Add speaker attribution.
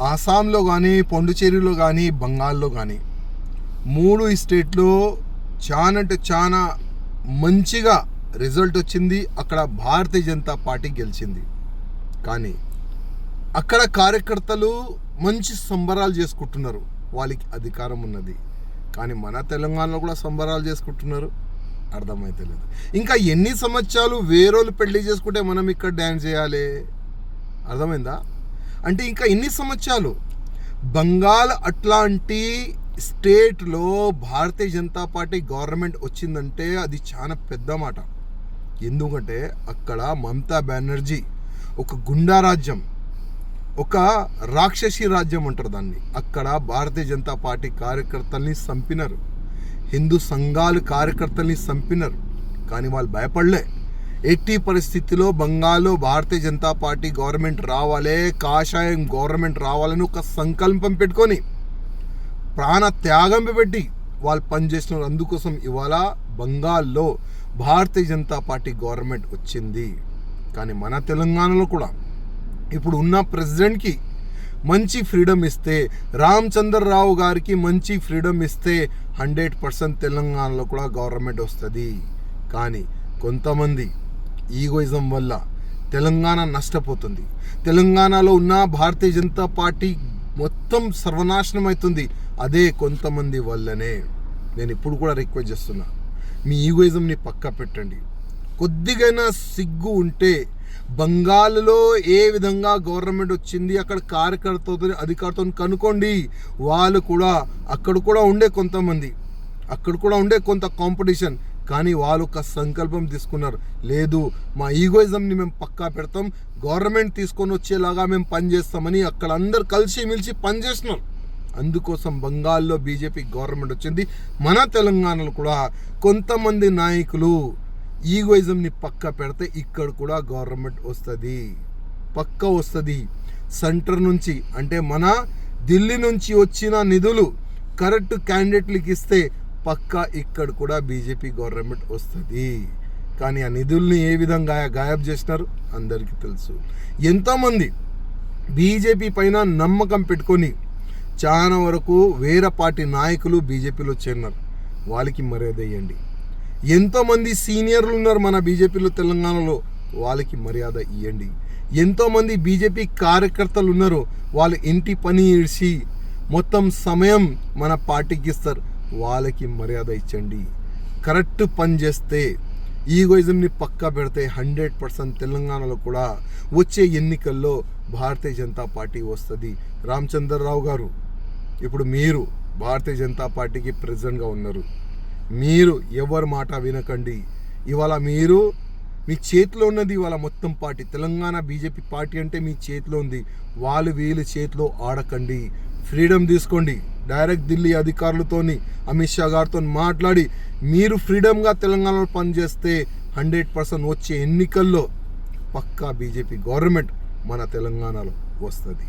Speaker 1: ఆసాంలో కానీ, పాండిచ్చేరిలో కానీ, బంగాల్లో కానీ 3 స్టేట్లో చాలా మంచిగా రిజల్ట్ వచ్చింది. అక్కడ భారతీయ జనతా పార్టీ గెలిచింది. కానీ అక్కడ కార్యకర్తలు మంచి సంబరాలు చేసుకుంటున్నారు, వాళ్ళకి అధికారం ఉన్నది. కానీ మన తెలంగాణలో కూడా సంబరాలు చేసుకుంటున్నారు, అర్థమైతే లేదు. ఇంకా ఎన్ని సంవత్సరాలు వేరేళ్ళు పెళ్లి చేసుకుంటే మనం ఇక్కడ డ్యాన్స్ చేయాలి? అర్థమైందా? అంటే ఇంకా ఎన్ని సంవత్సరాలు? బంగాల్ అట్లాంటి స్టేట్లో భారతీయ జనతా పార్టీ గవర్నమెంట్ వచ్చిందంటే అది చాలా పెద్ద మాట. ఎందుకంటే అక్కడ మమతా బెనర్జీ ఒక గుండా రాజ్యం, ఒక రాక్షసి రాజ్యం అంటారు దాన్ని. అక్కడ భారతీయ జనతా పార్టీ కార్యకర్తల్ని చంపినారు, హిందూ సంఘాలు కార్యకర్తల్ని చంపినారు. కానీ వాళ్ళు భయపడలే. ఎట్టి పరిస్థితిలో బంగాల్లో భారతీయ జనతా పార్టీ గవర్నమెంట్ రావాలే, కాషాయం గవర్నమెంట్ రావాలని ఒక సంకల్పం పెట్టుకొని ప్రాణ త్యాగం పెట్టి వాళ్ళు పనిచేస్తున్నారు. అందుకోసం ఇవాళ బంగాల్లో భారతీయ జనతా పార్టీ గవర్నమెంట్ వచ్చింది. కానీ మన తెలంగాణలో కూడా ఇప్పుడు ఉన్న ప్రెసిడెంట్కి మంచి ఫ్రీడమ్ ఇస్తే, రామచంద్రరావు గారికి మంచి ఫ్రీడమ్ ఇస్తే 100% తెలంగాణలో కూడా గవర్నమెంట్ వస్తుంది. కానీ కొంతమంది ఈగోయిజం వల్ల తెలంగాణ నష్టపోతుంది. తెలంగాణలో ఉన్న భారతీయ జనతా పార్టీ మొత్తం సర్వనాశనం అవుతుంది. అదే కొంతమంది వల్లనే. నేను ఇప్పుడు కూడా రిక్వెస్ట్ చేస్తున్నా, మీ ఈగోయిజంని పక్క పెట్టండి. కొద్దిగైనా సిగ్గు ఉంటే బంగాల్లో ఏ విధంగా గవర్నమెంట్ వచ్చింది, అక్కడ కార్యకర్తలతో అధికారులతో కనుక్కోండి. వాళ్ళు కూడా అక్కడ కూడా ఉండే కొంతమంది, అక్కడ కూడా ఉండే కొంత కాంపిటీషన్. కానీ వాళ్ళు ఒక సంకల్పం తీసుకున్నారు, లేదు మా ఈగోయిజంని మేము పక్కా పెడతాం, గవర్నమెంట్ తీసుకొని వచ్చేలాగా మేము పనిచేస్తామని అక్కడ అందరు కలిసి పనిచేస్తున్నారు. అందుకోసం బంగాల్లో బీజేపీ గవర్నమెంట్ వచ్చింది. మన తెలంగాణలో కూడా కొంతమంది నాయకులు ఈగోయిజంని పక్క పెడితే ఇక్కడ కూడా గవర్నమెంట్ వస్తుంది, పక్క వస్తుంది. సెంటర్ నుంచి అంటే మన ఢిల్లీ నుంచి వచ్చిన నిధులు కరెక్ట్ క్యాండిడేట్లకి ఇస్తే పక్కా ఇక్కడ కూడా బీజేపీ గవర్నమెంట్ వస్తుంది. కానీ ఆ నిధుల్ని ఏ విధంగా గాయబ్ చేసినారు అందరికీ తెలుసు. ఎంతోమంది బీజేపీ పైన నమ్మకం పెట్టుకొని చాలా వరకు వేరే పార్టీ నాయకులు బీజేపీలో చేరినారు, వాళ్ళకి మర్యాద ఇవ్వండి. ఎంతోమంది సీనియర్లు ఉన్నారు మన బీజేపీలో తెలంగాణలో, వాళ్ళకి మర్యాద ఇవ్వండి. ఎంతోమంది బీజేపీ కార్యకర్తలు ఉన్నారు, వాళ్ళ ఇంటి పని ఇడిచి మొత్తం సమయం మన పార్టీకి ఇస్తారు, వాళ్ళకి మర్యాద ఇచ్చండి. కరెక్ట్ పని చేస్తే, ఈగోయిజంని పక్కా పెడితే 100% తెలంగాణలో కూడా వచ్చే ఎన్నికల్లో భారతీయ జనతా పార్టీ వస్తుంది. రామచంద్రరావు గారు, ఇప్పుడు మీరు భారతీయ జనతా పార్టీకి ప్రెసిడెంట్గా ఉన్నారు. మీరు ఎవరి మాట వినకండి. ఇవాళ మీరు మీ చేతిలో ఉన్నది ఇవాళ మొత్తం పార్టీ, తెలంగాణ బీజేపీ పార్టీ అంటే మీ చేతిలో ఉంది. వీళ్ళ చేతిలో ఆడకండి. ఫ్రీడమ్ తీసుకోండి. డైరెక్ట్ ఢిల్లీ అధికారులతోని, అమిత్ షా గారితో మాట్లాడి మీరు ఫ్రీడమ్గా తెలంగాణలో పనిచేస్తే 100% వచ్చే ఎన్నికల్లో పక్కా బీజేపీ గవర్నమెంట్ మన తెలంగాణలో వస్తుంది.